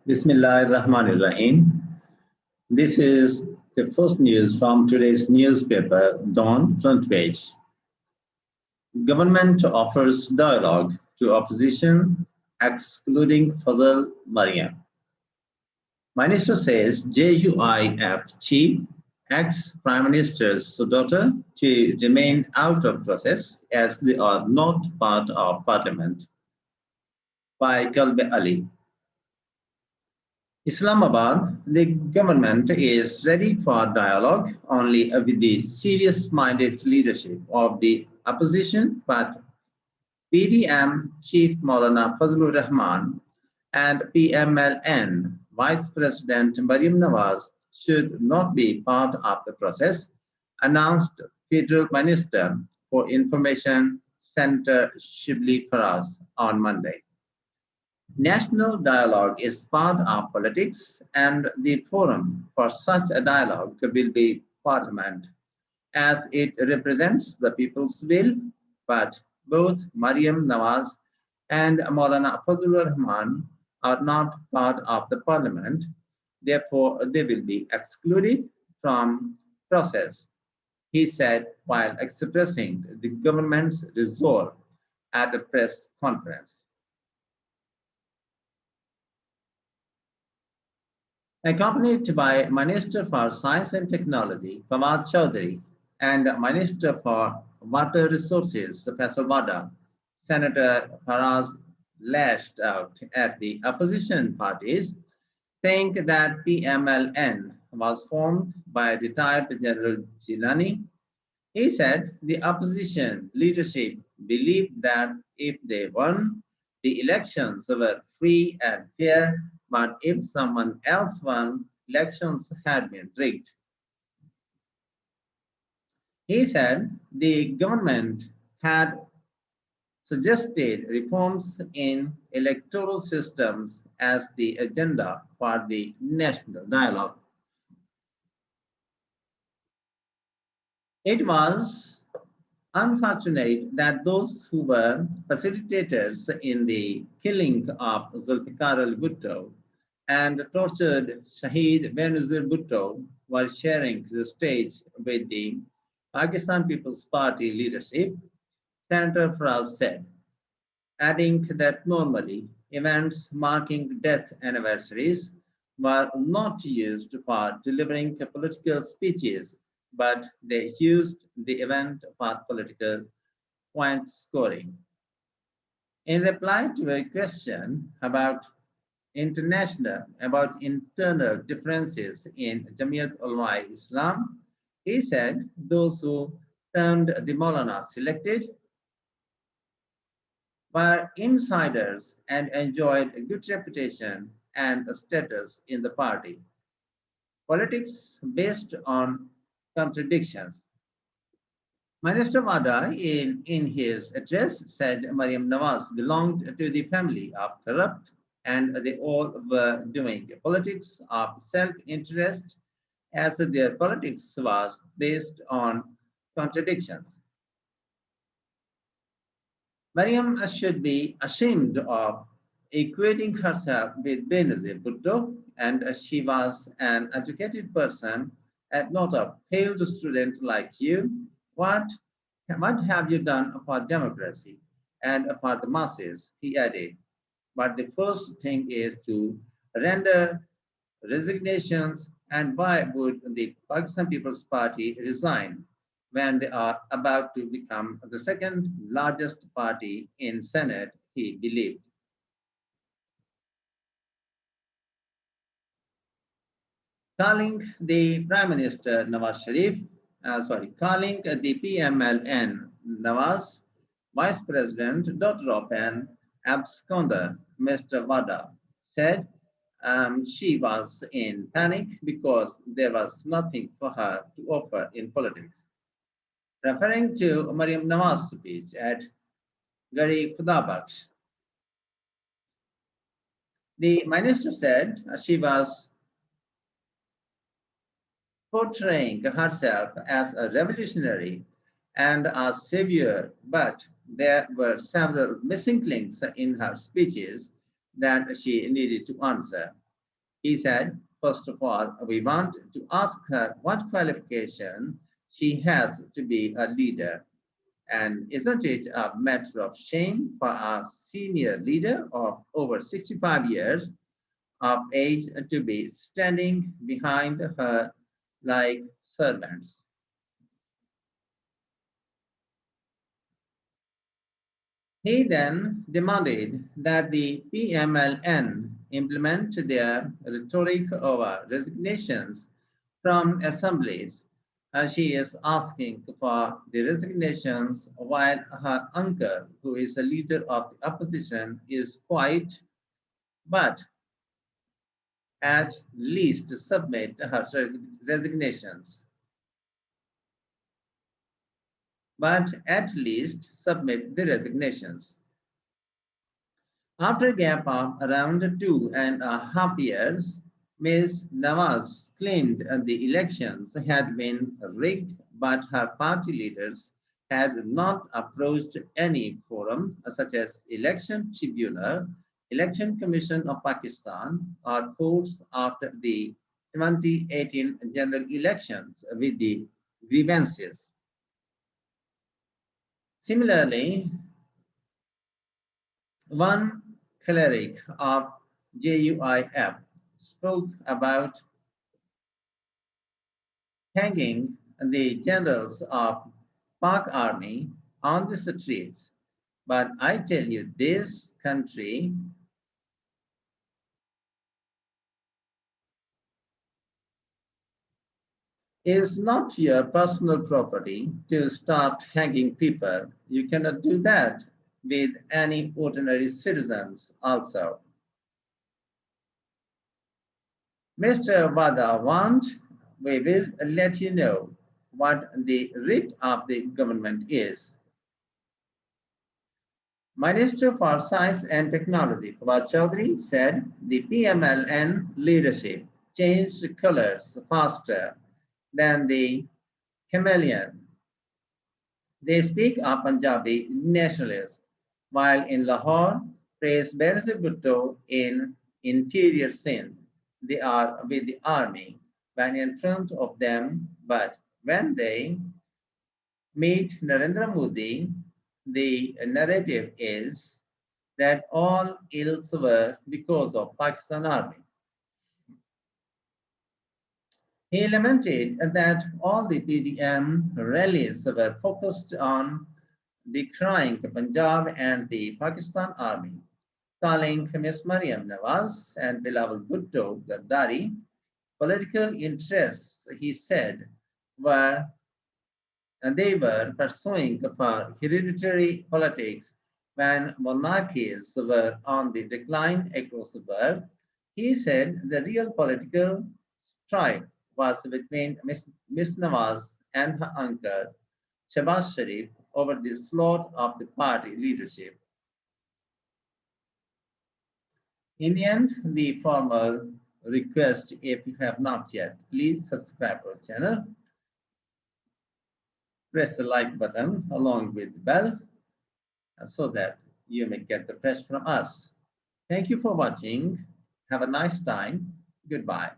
Bismillahirrahmanirrahim. This is the first news from today's newspaper, Dawn front page. Government offers dialogue to opposition, excluding Fazal Maryam. Minister says JUIF chief asks Prime Minister's daughter to remain out of process as they are not part of parliament. By Kalbe Ali. Islamabad, the government is ready for dialogue only with the serious-minded leadership of the opposition, but PDM Chief Maulana Fazlur Rahman and PMLN Vice President Maryam Nawaz should not be part of the process, announced Federal Minister for Information Senator Shibli Faraz on Monday. National dialogue is part of politics, and the forum for such a dialogue will be Parliament, as it represents the people's will. But both Maryam Nawaz and Maulana Fazlur Rahman are not part of the Parliament, therefore, they will be excluded from process, he said while expressing the government's resolve at a press conference. Accompanied by Minister for Science and Technology, Fawad Chaudhary, and Minister for Water Resources, Faisal Wada, Senator Faraz lashed out at the opposition parties, saying that PMLN was formed by retired General Gilani. He said the opposition leadership believed that if they won, the elections were free and fair, but if someone else won, elections had been rigged. He said the government had suggested reforms in electoral systems as the agenda for the national dialogue. It was unfortunate that those who were facilitators in the killing of Zulfikar al-Bhutto and tortured Shahid Benazir Bhutto were sharing the stage with the Pakistan People's Party leadership, Senator Faraz said, adding that normally events marking death anniversaries were not used for delivering political speeches, but they used the event for political point scoring. In reply to a question about internal differences in Jamiat Ulama Islam, he said those who termed the Maulana selected were insiders and enjoyed a good reputation and a status in the party. Politics based on contradictions. Minister Wada, in his address, said Maryam Nawaz belonged to the family of corrupt and they all were doing politics of self-interest as their politics was based on contradictions. Maryam should be ashamed of equating herself with Benazir Bhutto, and she was an educated person and not a failed student like you. What, what have you done for democracy and for the masses? He added. But the first thing is to render resignations, and why would the Pakistan People's Party resign when they are about to become the second largest party in Senate, he believed. Calling the Prime Minister calling the PMLN Nawaz Vice President, daughter of an absconder, Mr. Wada, said she was in panic because there was nothing for her to offer in politics. Referring to Maryam Nawaz's speech at Gari Khudabakhsh, the minister said she was portraying herself as a revolutionary and a savior, but there were several missing links in her speeches that she needed to answer. He said, first of all, we want to ask her what qualification she has to be a leader. And isn't it a matter of shame for a senior leader of over 65 years of age to be standing behind her like servants? He then demanded that the PMLN implement their rhetoric over resignations from assemblies, as she is asking for the resignations while her uncle, who is the leader of the opposition, is quiet, but at least submit her resignations. But at least submit the resignations. After a gap of around 2.5 years, Ms. Nawaz claimed the elections had been rigged, but her party leaders had not approached any forum such as Election Tribunal, Election Commission of Pakistan, or courts after the 2018 general elections with the grievances. Similarly, one cleric of JUIF spoke about hanging the generals of Pak Army on the streets. But I tell you, this country is not your personal property to start hanging people. You cannot do that with any ordinary citizens also. Mr. Wada want, we will let you know what the writ of the government is. Minister for Science and Technology, Fawad Chaudhry, said the PMLN leadership changed colors faster than the chameleon. They speak a Punjabi nationalists, while in Lahore, praise Benazir Bhutto in interior Sindh. They are with the army when in front of them, but when they meet Narendra Modi, the narrative is that all ills were because of Pakistan army. He lamented that all the PDM rallies were focused on decrying Punjab and the Pakistan army, calling Ms. Mariam Nawaz and Bilawal Bhutto Gardari political interests, he said, were and they were pursuing for hereditary politics when monarchies were on the decline across the world. He said the real political strife was between Miss Nawaz and her uncle, Shabazz Sharif, over the slot of the party leadership. In the end, the formal request, if you have not yet, please subscribe to our channel, press the like button along with the bell so that you may get the best from us. Thank you for watching. Have a nice time. Goodbye.